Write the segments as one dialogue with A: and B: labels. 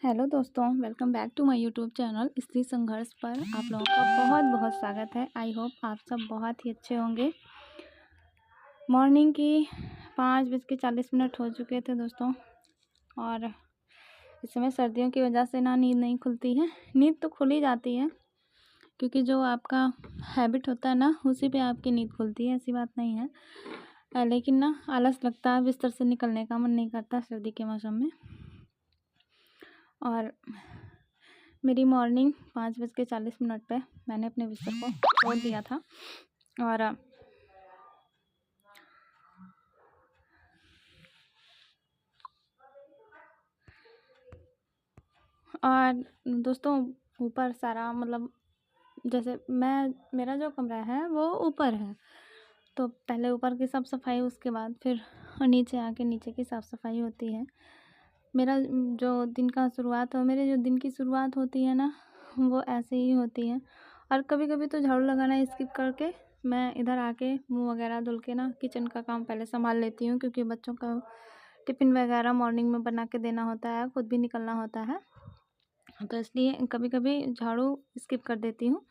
A: Hello दोस्तों, welcome back to my YouTube channel Stree Sangharsh पर आप लोगों का बहुत बहुत स्वागत है। आई होप आप सब बहुत ही अच्छे होंगे। मॉर्निंग की 5:40 हो चुके थे दोस्तों, और इस समय सर्दियों की वजह से ना नींद नहीं खुलती है। नींद तो खुल ही जाती है क्योंकि जो आपका हैबिट होता है ना, उसी पे आपकी नींद खुलती है, ऐसी बात नहीं है। लेकिन ना आलस लगता है, बिस्तर से निकलने का मन नहीं करता सर्दी के मौसम में। और मेरी मॉर्निंग 5:40 पे मैंने अपने बिस्तर को छोड़ दिया था। और दोस्तों ऊपर सारा मतलब जैसे मेरा जो कमरा है वो ऊपर है, तो पहले ऊपर की साफ़ सफाई, उसके बाद फिर नीचे आके नीचे की साफ़ सफाई होती है। मेरे जो दिन की शुरुआत होती है ना, वो ऐसे ही होती है। और कभी कभी तो झाड़ू लगाना स्किप करके मैं इधर आके मुंह वगैरह धुल के ना किचन का काम पहले संभाल लेती हूँ, क्योंकि बच्चों का टिफ़िन वगैरह मॉर्निंग में बना के देना होता है, खुद भी निकलना होता है, तो इसलिए कभी कभी झाड़ू स्किप कर देती हूँ।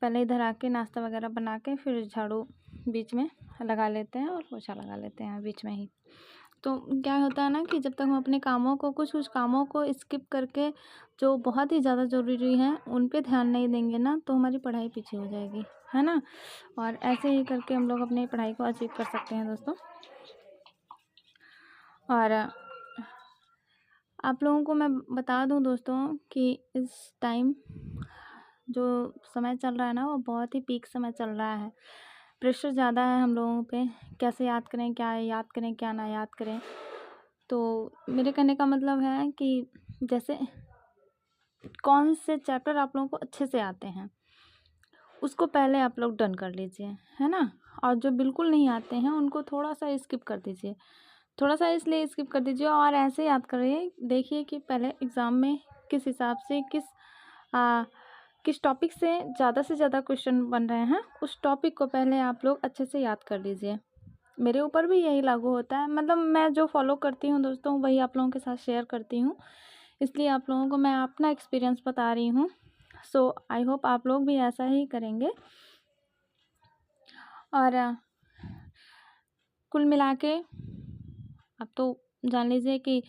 A: पहले इधर आके नाश्ता वगैरह बना के फिर झाड़ू बीच में लगा लेते हैं और पोछा लगा लेते हैं बीच में ही। तो क्या होता है ना कि जब तक हम अपने कामों को कुछ कामों को स्किप करके जो बहुत ही ज़्यादा ज़रूरी हैं उन पे ध्यान नहीं देंगे ना, तो हमारी पढ़ाई पीछे हो जाएगी, है ना। और ऐसे ही करके हम लोग अपनी पढ़ाई को अचीव कर सकते हैं दोस्तों। और आप लोगों को मैं बता दूं दोस्तों कि इस टाइम जो समय चल रहा है ना, वो बहुत ही पीक समय चल रहा है। प्रेशर ज़्यादा है हम लोगों पे, कैसे याद करें, क्या याद करें, क्या ना याद करें। तो मेरे कहने का मतलब है कि जैसे कौन से चैप्टर आप लोगों को अच्छे से आते हैं उसको पहले आप लोग डन कर लीजिए, है ना। और जो बिल्कुल नहीं आते हैं उनको थोड़ा सा स्किप कर दीजिए, थोड़ा सा इसलिए स्किप कर दीजिए और ऐसे याद करिए। देखिए कि पहले एग्ज़ाम में किस हिसाब से किस टॉपिक से ज़्यादा क्वेश्चन बन रहे हैं, उस टॉपिक को पहले आप लोग अच्छे से याद कर लीजिए। मेरे ऊपर भी यही लागू होता है, मतलब मैं जो फॉलो करती हूँ दोस्तों वही आप लोगों के साथ शेयर करती हूँ, इसलिए आप लोगों को मैं अपना एक्सपीरियंस बता रही हूँ। सो आई होप आप लोग भी ऐसा ही करेंगे। और कुल मिला के अब तो जान लीजिए कि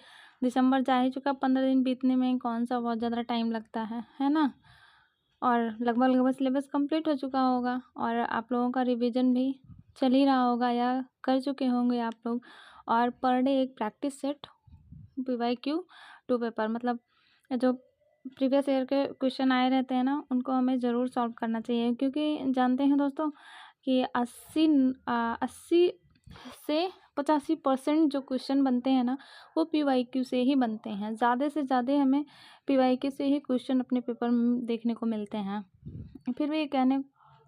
A: दिसंबर जा ही चुका, 15 दिन बीतने में कौन सा बहुत ज़्यादा टाइम लगता है ना। और लगभग सिलेबस कंप्लीट हो चुका होगा और आप लोगों का रिवीजन भी चल ही रहा होगा या कर चुके होंगे आप लोग। और पर डे एक प्रैक्टिस सेट PYQ 2 पेपर, मतलब जो प्रीवियस ईयर के क्वेश्चन आए रहते हैं ना, उनको हमें ज़रूर सॉल्व करना चाहिए, क्योंकि जानते हैं दोस्तों कि 80 से 85% जो क्वेश्चन बनते हैं ना, वो PYQ से ही बनते हैं। ज़्यादा से ज़्यादा हमें PYQ से ही क्वेश्चन अपने पेपर में देखने को मिलते हैं। फिर भी कहने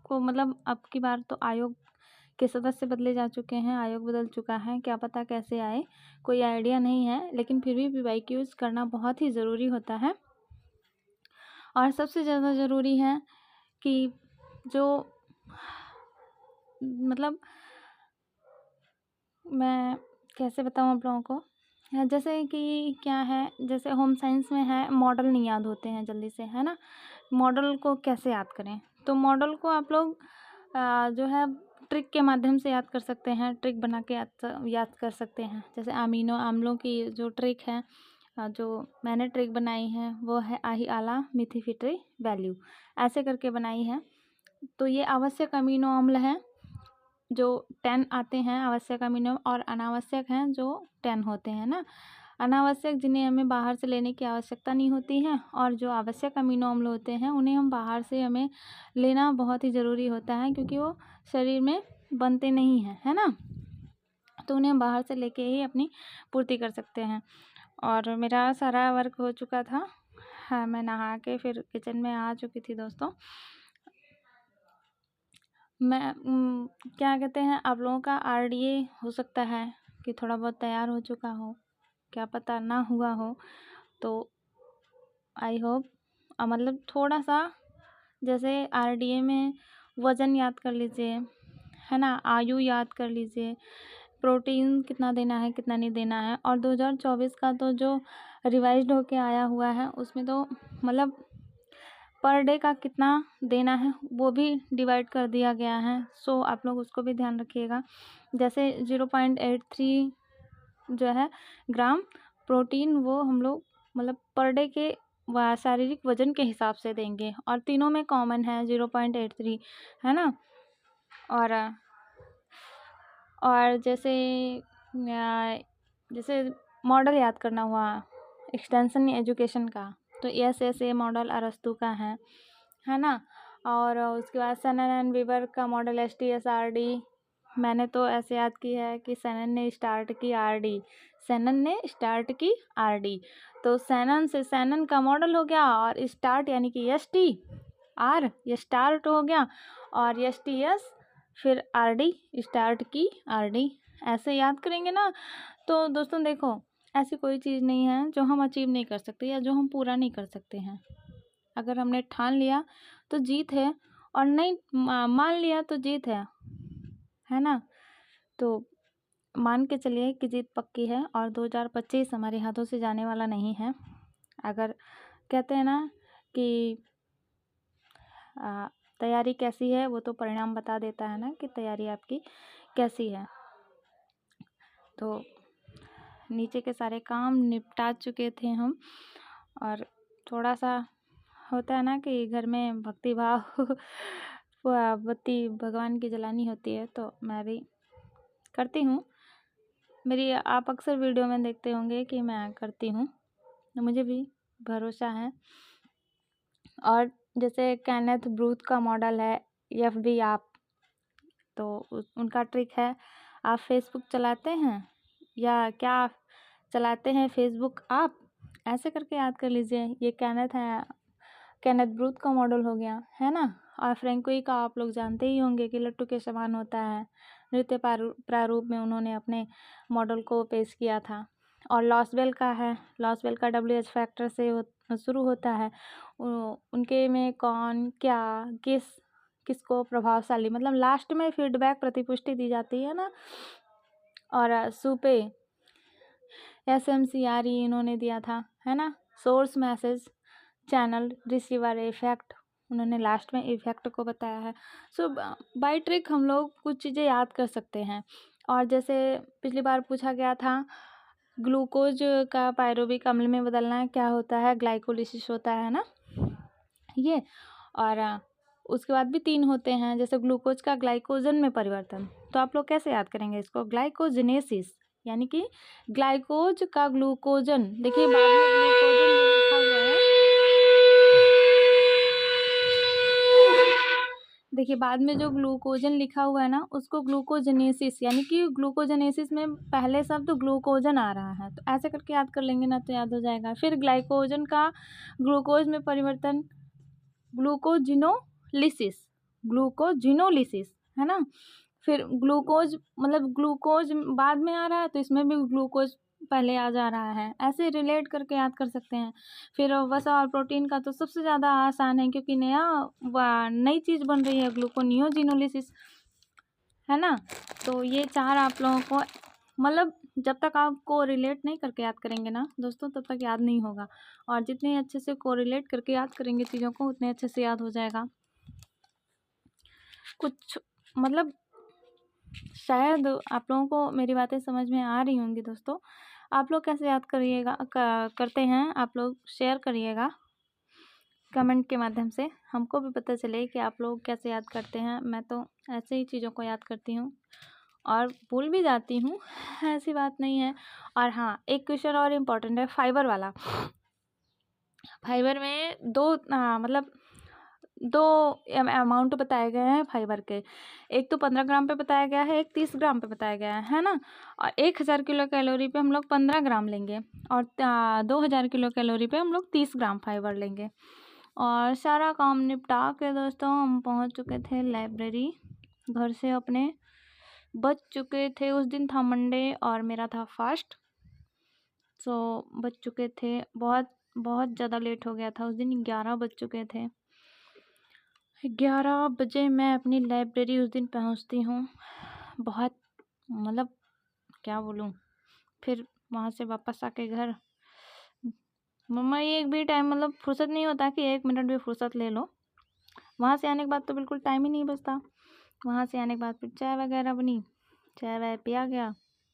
A: को मतलब अब की बार तो आयोग के सदस्य बदले जा चुके हैं, आयोग बदल चुका है, क्या पता कैसे आए, कोई आइडिया नहीं है, लेकिन फिर भी PYQs करना बहुत ही ज़रूरी होता है। और सबसे ज़्यादा ज़रूरी है कि जो मतलब मैं कैसे बताऊँ आप लोगों को, जैसे कि क्या है, जैसे होम साइंस में है, मॉडल नहीं याद होते हैं जल्दी से, है ना। मॉडल को कैसे याद करें, तो मॉडल को आप लोग जो है ट्रिक के माध्यम से याद कर सकते हैं, ट्रिक बना के याद कर सकते हैं। जैसे अमीनो अम्लों की जो ट्रिक है, जो मैंने ट्रिक बनाई है वो है आही आला मिथी वैल्यू, ऐसे करके बनाई है। तो ये आवश्यक अमीनो अम्ल हैं जो 10 आते हैं, आवश्यक अमीनो, और अनावश्यक हैं जो 10 होते हैं ना। अनावश्यक जिन्हें हमें बाहर से लेने की आवश्यकता नहीं होती है, और जो आवश्यक अमीनो अम्ल होते हैं उन्हें हम बाहर से हमें लेना बहुत ही ज़रूरी होता है, क्योंकि वो शरीर में बनते नहीं हैं, है ना। तो उन्हें हम बाहर से लेके ही अपनी पूर्ति कर सकते हैं। और मेरा सारा वर्क हो चुका था, हाँ, मैं नहा के फिर किचन में आ चुकी थी दोस्तों। मैं क्या कहते हैं, आप लोगों का RDA हो सकता है कि थोड़ा बहुत तैयार हो चुका हो, क्या पता ना हुआ हो। तो आई होप मतलब थोड़ा सा जैसे RDA में वज़न याद कर लीजिए, है ना, आयु याद कर लीजिए, प्रोटीन कितना देना है कितना नहीं देना है। और 2024 का तो जो रिवाइज्ड होके आया हुआ है उसमें तो मतलब पर डे का कितना देना है वो भी डिवाइड कर दिया गया है। सो आप लोग उसको भी ध्यान रखिएगा। जैसे 0.83 जो है ग्राम प्रोटीन वो हम लोग मतलब पर डे के शारीरिक वजन के हिसाब से देंगे, और तीनों में कॉमन है 0.83, है ना। और जैसे मॉडल याद करना हुआ एक्सटेंशन एजुकेशन का, तो SSA मॉडल अरस्तु का है ना। और उसके बाद सैनन एंड वीवर का मॉडल STSRD। मैंने तो ऐसे याद की है कि सैनन ने स्टार्ट की RD, तो सैनन से सैनन का मॉडल हो गया, और स्टार्ट यानी कि STR ये स्टार्ट हो गया, और STS फिर RD स्टार्ट की RD। ऐसे याद करेंगे ना। तो दोस्तों देखो, ऐसी कोई चीज़ नहीं है जो हम अचीव नहीं कर सकते या जो हम पूरा नहीं कर सकते हैं। अगर हमने ठान लिया तो जीत है, और नहीं मान लिया तो जीत है ना। तो मान के चलिए कि जीत पक्की है, और 2025 हमारे हाथों से जाने वाला नहीं है। अगर कहते हैं ना कि तैयारी कैसी है वो तो परिणाम बता देता है ना कि तैयारी आपकी कैसी है। तो नीचे के सारे काम निपटा चुके थे हम, और थोड़ा सा होता है ना कि घर में भक्ति भाव बत्ती भगवान की जलानी होती है, तो मैं भी करती हूँ। मेरी आप अक्सर वीडियो में देखते होंगे कि मैं करती हूँ, तो मुझे भी भरोसा है। और जैसे कैनेथ ब्रूथ का मॉडल है FB आप, तो उनका ट्रिक है, आप फेसबुक चलाते हैं या क्या चलाते हैं फेसबुक आप, ऐसे करके याद कर लीजिए। ये कैनेथ ब्रूथ का मॉडल हो गया, है ना। और फ्रेंकोई का आप लोग जानते ही होंगे कि लट्टू के समान होता है, नृत्य प्रारूप में उन्होंने अपने मॉडल को पेश किया था। और लॉसवेल का WH फैक्टर से शुरू होता है। उनके में कौन क्या किसको प्रभावशाली, मतलब लास्ट में फीडबैक प्रतिपुष्टि दी जाती है ना। और सुपे SMCRE इन्होंने दिया था, है ना। Source message channel receiver effect, उन्होंने लास्ट में इफेक्ट को बताया है। सो बाय ट्रिक हम लोग कुछ चीज़ें याद कर सकते हैं। और जैसे पिछली बार पूछा गया था ग्लूकोज का पायरुविक अम्ल में बदलना क्या होता है, ग्लाइकोलिसिस होता है ना ये। और उसके बाद भी 3 होते हैं, जैसे ग्लूकोज का ग्लाइकोजन में परिवर्तन, तो आप लोग कैसे याद करेंगे इसको, ग्लाइकोजिनेसिस, यानी कि ग्लाइकोज का ग्लूकोजन। देखिए बाद में ग्लूकोजन जो लिखा हुआ है, देखिए बाद में जो ग्लूकोजन लिखा हुआ है ना उसको ग्लूकोजनेसिस, यानी कि ग्लूकोजनेसिस में पहले शब्द तो ग्लूकोजन आ रहा है, तो ऐसे करके याद कर लेंगे ना तो याद हो जाएगा। फिर ग्लाइकोजन का ग्लूकोज में परिवर्तन ग्लूकोजिनोलिसिस, है ना। फिर ग्लूकोज मतलब ग्लूकोज बाद में आ रहा है तो इसमें भी ग्लूकोज पहले आ जा रहा है, ऐसे रिलेट करके याद कर सकते हैं। फिर वसा और प्रोटीन का तो सबसे ज़्यादा आसान है, क्योंकि नई चीज़ बन रही है ग्लूकोनियोजिनोलिसिस, है ना। तो ये 4 आप लोगों को मतलब जब तक आपको रिलेट नहीं करके याद करेंगे ना दोस्तों तब तक याद नहीं होगा, और जितने अच्छे से कोरिलेट करके याद करेंगे चीज़ों को उतने अच्छे से याद हो जाएगा। कुछ मतलब शायद आप लोगों को मेरी बातें समझ में आ रही होंगी दोस्तों। आप लोग कैसे याद करते हैं, आप लोग शेयर करिएगा कमेंट के माध्यम से, हमको भी पता चले कि आप लोग कैसे याद करते हैं। मैं तो ऐसे ही चीज़ों को याद करती हूँ और भूल भी जाती हूँ, ऐसी बात नहीं है। और हाँ, एक क्वेश्चन और इम्पोर्टेंट है फाइबर वाला। फाइबर में दो अमाउंट बताए गए हैं फाइबर के, एक तो 15 ग्राम पे बताया गया है, एक 30 ग्राम पे बताया गया है ना। और 1000 किलो कैलोरी पे हम लोग 15 ग्राम लेंगे, और 2000 किलो कैलोरी पे हम लोग 30 ग्राम फाइबर लेंगे। और सारा काम निपटा के दोस्तों हम पहुंच चुके थे लाइब्रेरी, घर से अपने बज चुके थे, उस दिन था मंडे और मेरा था फास्ट, सो बज चुके थे बहुत ज़्यादा लेट हो गया था उस दिन, 11 बज चुके थे। 11 बजे मैं अपनी लाइब्रेरी उस दिन पहुंचती हूँ, बहुत मतलब क्या बोलूँ। फिर वहाँ से वापस आके घर मम्मा एक भी टाइम मतलब फुर्सत नहीं होता कि 1 मिनट भी फुर्सत ले लो। वहाँ से आने के बाद तो बिल्कुल टाइम ही नहीं बचता। वहाँ से आने के बाद फिर चाय वगैरह बनी, चाय वाय पिया गया,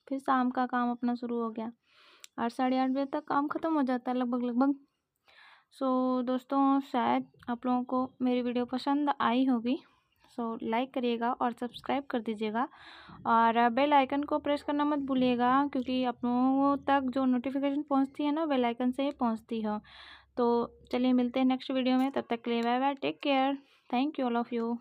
A: फिर शाम का काम अपना शुरू हो गया। 8 साढ़े 8 बजे तक काम ख़त्म हो जाता है लगभग। सो दोस्तों, शायद आप लोगों को मेरी वीडियो पसंद आई होगी। सो लाइक करिएगा और सब्सक्राइब कर दीजिएगा और बेल आइकन को प्रेस करना मत भूलिएगा, क्योंकि आप लोगों तक जो नोटिफिकेशन पहुंचती है ना, बेल आइकन से ही पहुंचती है। तो चलिए मिलते हैं नेक्स्ट वीडियो में, तब तक के लिए bye bye, take care, thank you all of you.